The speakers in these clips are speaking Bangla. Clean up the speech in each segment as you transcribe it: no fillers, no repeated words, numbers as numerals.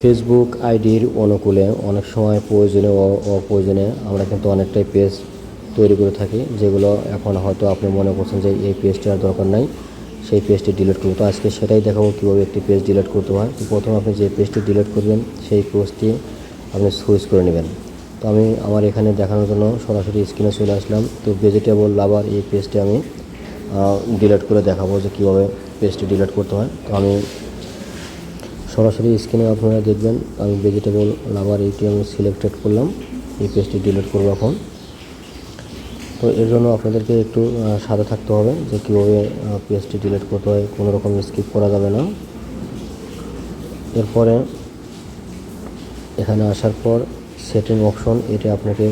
ফেসবুক আইডির অনুকূলে অনেক সময় প্রয়োজনে ও অপ্রয়োজনে আমরা কিন্তু অনেকটাই পেজ তৈরি করে থাকি, যেগুলো এখন হয়তো আপনি মনে করছেন যে এই পেজটি আর দরকার নাই, সেই পেজটি ডিলিট করবো। তো আজকে সেটাই দেখাবো কীভাবে একটি পেজ ডিলিট করতে হয়। তো প্রথমে আপনি যে পেজটি ডিলিট করবেন সেই পেজটি আপনি সুইচ করে নেবেন। তো আমি আমার এখানে দেখানোর জন্য সরাসরি স্ক্রিনে চলে আসলাম। তো ভেজিটেবল লাভার এই পেজটি আমি ডিলিট করে দেখাবো যে কীভাবে পেজটি ডিলিট করতে হয়। তো আমি সরাসরি স্ক্রিনে আপনারা দেখবেন আমি ভেজিটেবল লাভার এইটি আমি সিলেক্টেড করলাম, এই পেজটি ডিলিট করবো এখন। তো এর জন্য আপনাদেরকে একটু সাথে থাকতে হবে যে কীভাবে পেজটি ডিলিট করতে হয়, কোনো রকম স্কিপ করা যাবে না। এরপরে এখানে আসার পর সেটিং অপশন, এটা আপনাকে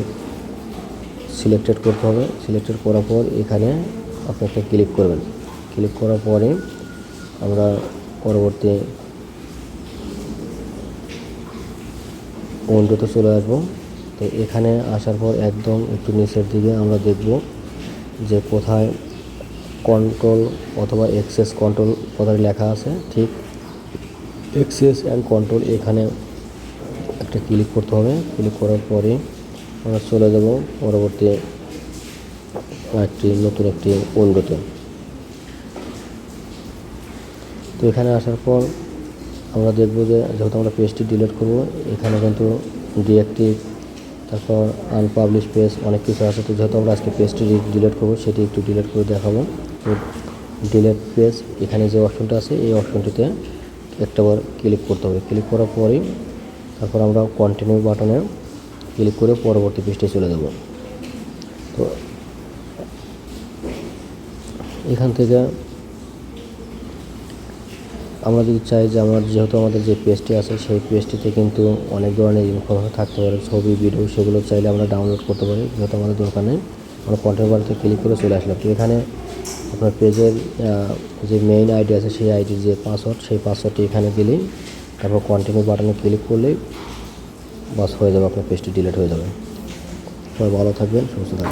সিলেক্টেড করতে হবে। সিলেক্টেড করার পর এখানে আপনি একটা ক্লিক করবেন। ক্লিক করার পরে আমরা পরবর্তী উইন্ডোতে চলে আসবো। তো এখানে আসার পর একদম একটু নিচের দিকে আমরা দেখব যে কোথায় কন্ট্রোল অথবা অ্যাক্সেস কন্ট্রোল কোথায় লেখা আছে, ঠিক অ্যাক্সেস অ্যান্ড কন্ট্রোল এখানে একটা ক্লিক করতে হবে। ক্লিক করার পরে আমরা চলে যাব পরবর্তী নতুন একটি উইন্ডোতে। তো এখানে আসার পর আমরা দেখব যে যেহেতু আমরা পেজটি ডিলিট করব, এখানে কিন্তু ডিঅ্যাক্টিভ, তারপর আনপাবলিশ পেজ অনেক কিছু আছে। তো যেহেতু আমরা আজকে পেজটি ডিলিট করব, সেটি একটু ডিলিট করে দেখাবো। তো ডিলিট পেজ এখানে যে অপশনটা আছে এই অপশনটিতে একটাবার ক্লিক করতে হবে। ক্লিক করার পরেই তারপর আমরা কন্টিনিউ বাটনে ক্লিক করে পরবর্তী পেজটি চলে যাব। তো এখান থেকে আমরা যদি চাই যে যেহেতু আমাদের যে পেজটি আছে সেই পেজটিতে কিন্তু অনেক ধরনের ইনফরমেশন থাকতে পারে, ছবি ভিডিও, সেগুলো চাইলে আমরা ডাউনলোড করতে পারি। যেহেতু আমাদের দরকার নেই, আমরা কন্টেন্ট বারতে ক্লিক করে চলে আসলাম। তো এখানে আপনার পেজের যে মেইন আইডি আছে সেই আইডির যে পাসওয়ার্ড, সেই পাসওয়ার্ডটি এখানে দিলেই তারপর কন্টিনিউ বাটনে ক্লিক করলেই বাস হয়ে যাবে, আপনার পেজটি ডিলিট হয়ে যাবে। সবাই ভালো থাকবেন, সুস্থ থাকবেন।